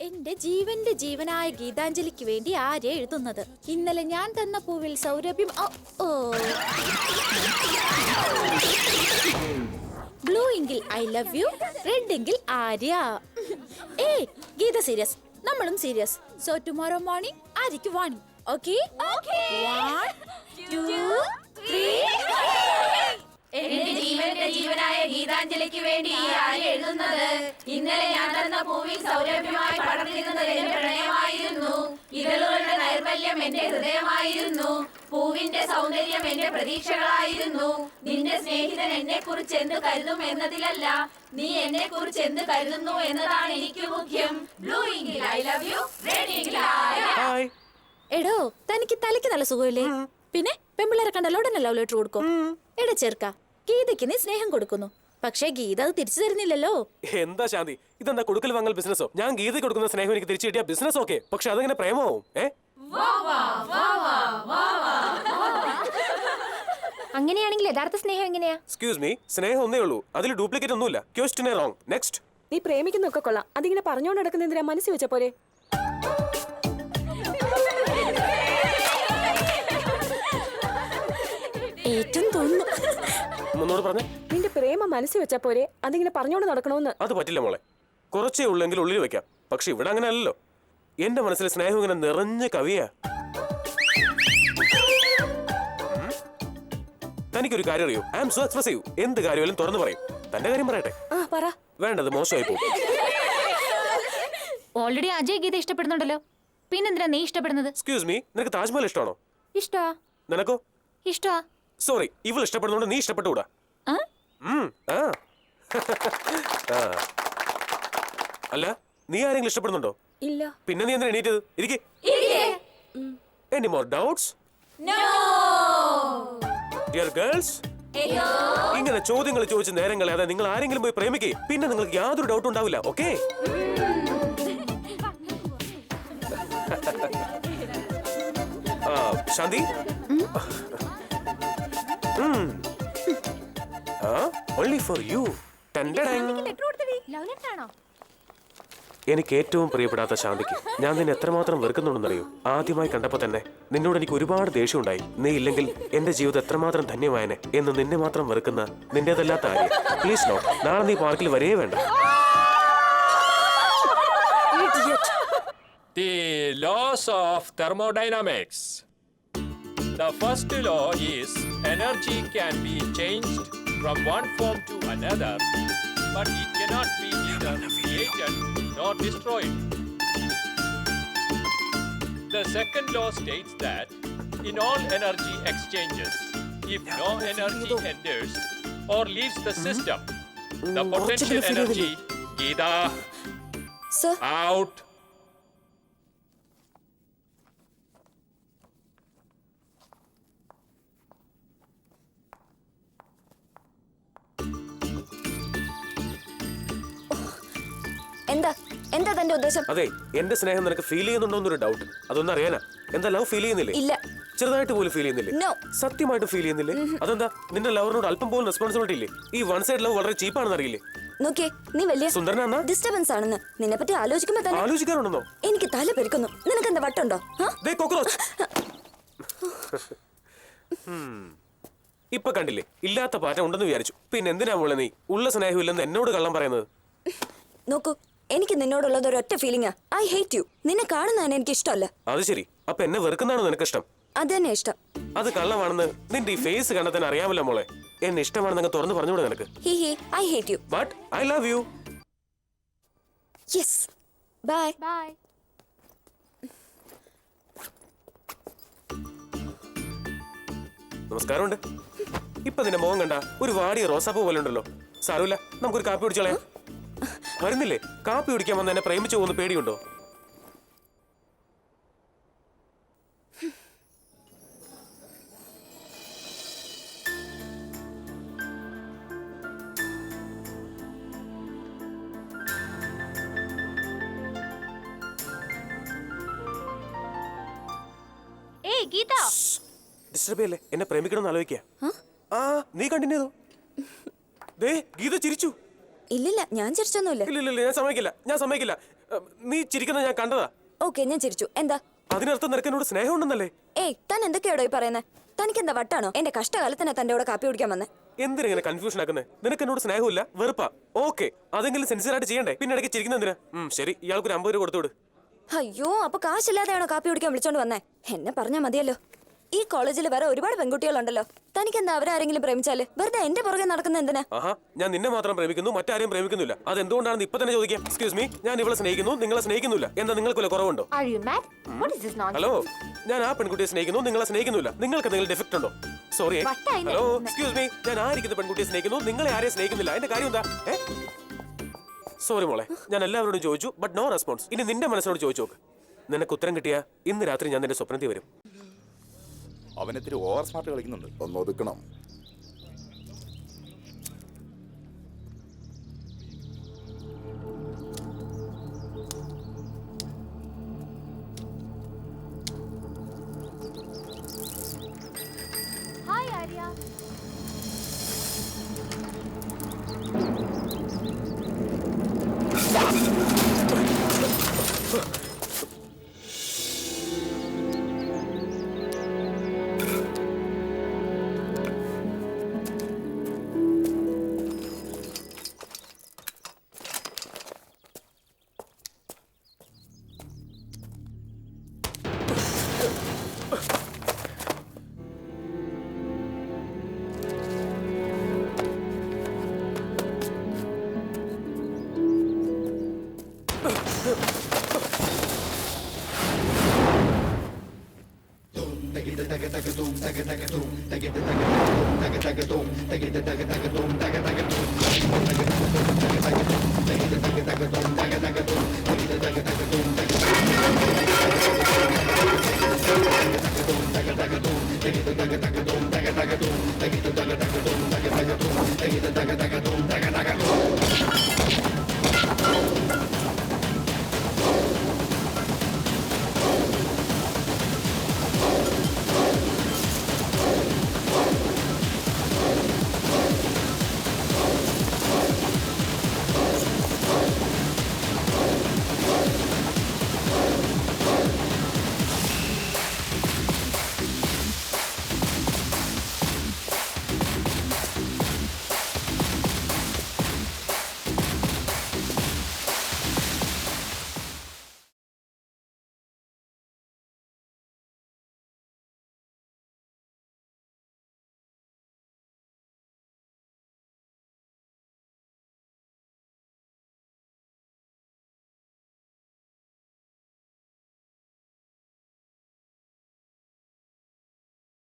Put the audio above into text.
എന്റെ ജീവന്റെ ജീവനായ ഗീതാഞ്ജലിക്ക് വേണ്ടി ആര്യ എഴുതുന്നത്. ഇന്നലെ ഞാൻ തന്ന പൂവിൽ സൗരഭ്യം. ബ്ലൂ എങ്കിൽ ഐ ലവ് യു, റെഡ് എങ്കിൽ ആര്യ. ഏയ് ഗീത സീരിയസ്, നമ്മളും സീരിയസ്. സോ ടുമോറോ മോർണിംഗ് ആര്യക്ക് വാണിംഗ്. ഓക്കേ? 1 2 3. എന്റെ ജീവന്റെ ജീവനായ ഗീതാഞ്ജലിക്ക് വേണ്ടി ആര്യ എഴുതുന്നത്. ഇന്നലെ ഞാൻ തന്ന പൂവിൽ സൗരഭ്യമായി പടർന്നിരുന്നത് എന്റെ പ്രണയമായിരുന്നു. ഇതളുകളുടെ നൈർമല്യം എന്റെ ഹൃദയമായിരുന്നു. പൂവിന്റെ സൗന്ദര്യം എന്റെ പ്രതീക്ഷകളായിരുന്നു. നിന്റെ സ്നേഹിതൻ എന്നെ കുറിച്ച് എന്ത് കരുതും എന്നതിലല്ല, നീ എന്നെ കുറിച്ച് എന്ത് കരുതുന്നു എന്നതാണ് എനിക്ക് മുഖ്യം. ബ്ലൂ എങ്കിൽ ഐ ലവ് യു, റെഡ് എങ്കിൽ ആര്യ. എടോ, തനിക്ക് തലയ്ക്ക് നല്ല സുഖമില്ലേ? പിന്നെ പെമ്പിള്ളേരെ കണ്ടല്ലോ ഉടനെ ലവ് ലെറ്റർ കൊടുക്കും. എടാ ചെറുക്ക, ഗീതയ്ക്ക് നീ സ്നേഹം കൊടുക്കുന്നു, പക്ഷേ ഗീത അത് തിരിച്ചു തരുന്നില്ലല്ലോ. എന്താ ശാന്തി, ഇതെന്താ കൊടുക്കൽ വാങ്ങൽ ബിസിനസ്സോ? ഞാൻ ഗീതയ്ക്ക് കൊടുക്കുന്ന സ്നേഹം എനിക്ക് തിരിച്ചു കിട്ടിയ ബിസിനസ് ഓക്കെ, പക്ഷെ അതെങ്ങനെ പ്രേമമാവും? അങ്ങനെയാണെങ്കിൽ യഥാർത്ഥ സ്നേഹം എങ്ങനെയാ? എക്സ്ക്യൂസ് മീ, സ്നേഹം ഒന്നേ ഉള്ളൂ, അതിൽ ഡ്യൂപ്ലിക്കേറ്റ് ഒന്നുമില്ല. Question wrong. നെക്സ്റ്റ്. നീ പ്രേമിക്കുന്നൊക്കെ കൊള്ളാം, അതിങ്ങനെ പറഞ്ഞോണ്ട് നടക്കുന്ന എന്തിനാ? മനസ്സിൽ വെച്ച പോലെ. ഏറ്റവും തോന്നുന്നു. നിന്റെ പ്രേമ മനസ്സിൽ വെച്ച പോലെ, അതിങ്ങനെ പറഞ്ഞോണ്ട് നടക്കണോന്ന്. അത് പറ്റില്ല മോളെ, കുറച്ചേ ഉള്ളെങ്കിൽ ഉള്ളിൽ വെക്കാം. പക്ഷെ ഇവിടെ അങ്ങനെ അല്ലല്ലോ. എന്റെ മനസ്സിൽ സ്നേഹം ഇങ്ങനെ നിറഞ്ഞ കവിയാ. തനിക്കൊരു കാര്യം അറിയൂ, ഐ ആം സോ എക്സ്പ്രസീവ്. എന്ത് കാര്യമായാലും തുറന്നു പറയും. തന്റെ കാര്യം പറയട്ടെ? വേണ്ടത് മോശമായി പോകും. ഓൾറെഡി അജയ് ഗീത ഇഷ്ടപ്പെടുന്നുണ്ടല്ലോ, പിന്നെന്തിനാ നീ ഇഷ്ടപ്പെടുന്നത്? എക്സ്ക്യൂസ് മീ, നിനക്ക് താജ്മഹൽ ഇഷ്ടമാണോ? ഇഷ്ടാ. നിനക്കോ? ഇഷ്ടാ. സോറി, ഇവൾ ഇഷ്ടപ്പെടുന്നോണ്ട് നീ ഇഷ്ടപ്പെട്ടുകൂടാ. അല്ല, നീ ആരെങ്കിലും ഇഷ്ടപ്പെടുന്നുണ്ടോ? ഇല്ല. പിന്നെ നീ എന്തിനാ എണീറ്റത്? ഇരിക്കേ. Any more doubts? No. Dear girls, ഇങ്ങനെ ചോദ്യങ്ങൾ ചോദിച്ച് നേരം കളയാതെ നിങ്ങൾ ആരെങ്കിലും പോയി പ്രേമിക്കേ, പിന്നെ നിങ്ങൾക്ക് യാതൊരു ഡൗട്ടും ഉണ്ടാവില്ല. Okay? Shanti, only for you. എനിക്ക് ഏറ്റവും പ്രിയപ്പെടാത്ത ശാന്തിക്ക് ഞാൻ നിന്നെ എത്രമാത്രം വെറുക്കുന്നുണ്ടെന്നറിയോ? ആദ്യമായി കണ്ടപ്പോ തന്നെ നിന്നോട് എനിക്ക് ഒരുപാട് ദേഷ്യമുണ്ടായി. നീ ഇല്ലെങ്കിൽ എന്റെ ജീവിതം എത്രമാത്രം ധന്യമായനെ എന്ന് നിന്നെ മാത്രം വെറുക്കുന്ന നിന്റേതല്ലാത്ത ആര്യ. പ്ലീസ് നോ, നാളെ നീ പാർക്കിൽ വരേ വേണ്ട. The laws of thermodynamics. The first law is energy can be changed from one form to another, but it cannot be either created nor destroyed. The second law states that in all energy exchanges, if no energy enters or leaves the system, the potential energy, Geeta, Sir? Out. എന്താ തന്റെ ഉദ്ദേശം? അതെ, എന്റെ സ്നേഹം നിനക്ക് feel ചെയ്യുന്നുണ്ടോ എന്നൊരു doubt. അതൊന്നും അറിയാനാ. എന്താ ലവ് ഫീൽ ചെയ്യുന്നില്ലേ? ഇല്ല. ചെറുതായിട്ട് പോലും ഫീൽ ചെയ്യുന്നില്ലേ? സത്യമായിട്ട് ഫീൽ ചെയ്യുന്നില്ലേ? അതെന്താ, നിന്റെ ലവറിനോട് അല്പം പോലും റെസ്പോൺസിബിലിറ്റി ഇല്ലേ? ഈ വൺ സൈഡ് ലവ് വളരെ ചീപ്പാണെന്ന് അറിയില്ലേ? നോക്കിയേ, നീ വലിയ സുന്ദരനാ ഡിസ്റ്റർബൻസ് ആണെന്ന് നിന്നെ പറ്റി ആലോചിക്കുമ്പോ തന്നെ ആലോചിക്കാറുണ്ടെന്നോ? എനിക്ക് തല പെരുക്കുന്നു. നിനക്ക് എന്താ വട്ടുണ്ടോ? ഇപ്പൊ കണ്ടില്ലേ, ഇല്ലാത്ത പാറ്റ ഉണ്ടെന്ന് വിചാരിച്ചു. പിന്നെ എന്തിനാ മോളെ നീ ഉള്ള സ്നേഹമില്ലെന്ന് എന്നോട് കള്ളം പറയുന്നത്? നോക്കൂ, എനിക്ക് നിന്നോടുള്ളത് ഒരൊറ്റ ഫീലിംഗാ. I hate U. നിന്നെ കാണുന്നതാണ് എനിക്ക് ഇഷ്ടമല്ല. അത് ശരി, അപ്പൊ എന്നെ വെറുക്കുന്നതാണോ നിനക്ക് ഇഷ്ടം? അത് തന്നെ ഇഷ്ടം. അത് കള്ളമാണെന്ന് നിന്റെ ഈ ഫേസ് കണ്ടതിന് അറിയാമല്ലോ മോളെ. എന്നെ ഇഷ്ടമാണെന്ന് തുറന്നു പറഞ്ഞൂടെ നിനക്ക്? I hate you. But I love you. Yes. Bye. Bye. നമസ്കാരമുണ്ട്. ഇപ്പൊ നിന്റെ മുഖം കണ്ട ഒരു വാടിയ റോസാപ്പൂ പോലെ ഉണ്ടല്ലോ. സാരമില്ല, നമുക്കൊരു കാപ്പി കുടിച്ചോളയാം. വരുന്നില്ലേ? കാപ്പി കുടിക്കാൻ വന്ന് എന്നെ പ്രേമിച്ചു പോകുന്ന പേടിയുണ്ടോ? ഡിസ്റ്റർബ് ചെയ്യല്ലേ, എന്നെ പ്രേമിക്കണമെന്ന് ആലോചിക്കുക. നീ കണ്ടിന്യൂ ചെയ്തോ. ദേ, ഗീത ചിരിച്ചു. ഇല്ലില്ല, ഞാൻ ചിരിച്ചൊന്നുമില്ല. ഇല്ല, ഞാൻ സമ്മതിക്കില്ല. നീ ചിരിക്കുന്നത് ഞാൻ കണ്ടതാ. ഓക്കെ, ഞാൻ ചിരിച്ചു. എന്താ? അതിനർത്ഥം നിനക്ക് എന്നോട് സ്നേഹമുണ്ടെന്നല്ലേ? ഏയ്, താൻ എന്തൊക്കെയാടോ ഈ പറയുന്നത്? തനിക്കെന്താ വട്ടാണോ? എന്റെ കഷ്ടകാലത്തിനാ തന്റെ കൂടെ കാപ്പി കുടിക്കാൻ വന്നേ. എന്തിനാ കൺഫ്യൂഷൻ ആക്കുന്നത്? നിനക്ക് എന്നോട് സ്നേഹമില്ല, വെറുപ്പാ. ഓക്കെ, അതെങ്കിലും സിൻസിയർ ആയിട്ട് ചെയ്യണ്ടേ? പിന്നെ ഇടയ്ക്ക് ചിരിക്കുന്ന എന്തിനാ? ശരി, ഇയാൾക്ക് ഒരു 50 രൂപ കൊടുത്തുവിട്. അയ്യോ, അപ്പൊ കാശില്ലാതെയാണോ കാപ്പി കുടിക്കാൻ വിളിച്ചോണ്ട് വന്നേ? എന്നെ പറഞ്ഞാ മതിയല്ലോ. ഈ കോളേജിൽ വേറെ ഒരുപാട് പെൺകുട്ടികളുണ്ടല്ലോ. തനിക്കെന്താ അവരാരെങ്കിലും പ്രേമിച്ചാല് വെറുതെ എന്റെ പുറകെ നടക്കുന്ന എന്തിനാ? ആഹാ, ഞാൻ നിന്നെ മാത്രം പ്രേമിക്കുന്നു, മറ്റാരെയും പ്രേമിക്കുന്നില്ല. അത് എന്തുകൊണ്ടാണെന്ന് ഇപ്പൊ തന്നെ ചോദിക്കാം. എക്സ്ക്യൂസ് മീ, ഞാൻ ഇവളെ സ്നേഹിക്കുന്നു, നിങ്ങളെ സ്നേഹിക്കുന്നില്ല. എന്താ നിങ്ങൾക്കുള്ള കുറവുണ്ടോ? Are you mad? What is this nonsense? Hello, ഞാൻ ആ പെൺകുട്ടിയെ സ്നേഹിക്കുന്നു, നിങ്ങളെ സ്നേഹിക്കുന്നില്ല. നിങ്ങൾക്ക് എന്തെങ്കിലും ഡിഫക്റ്റ് ഉണ്ടോ? സോറി. വട്ടായി ഹലോ, എക്സ്ക്യൂസ് മീ, ഞാൻ ആയിരിക്കുന്ന പെൺകുട്ടിയെ സ്നേഹിക്കുന്നു, നിങ്ങളെ ആരെയും സ്നേഹിക്കുന്നില്ല. എന്റെ കാര്യം എന്താ? സോറി മോളെ, ഞാൻ എല്ലാവരോടും ചോദിച്ചു, ബട്ട് നോ റെസ്പോൺസ്. ഇനി നിന്റെ മനസ്സിനോട് ചോദിച്ചു നോക്ക്. നിനക്ക് ഉത്തരം കിട്ടിയ ഇന്ന് രാത്രി ഞാൻ നിന്റെ സ്വപ്നത്തിൽ വരും. അവനെത്തിരി ഓവർ സ്മാർട്ട് കളിക്കുന്നുണ്ട്. ഒന്ന് ഒതുക്കണം. Hi, Arya. Thank you.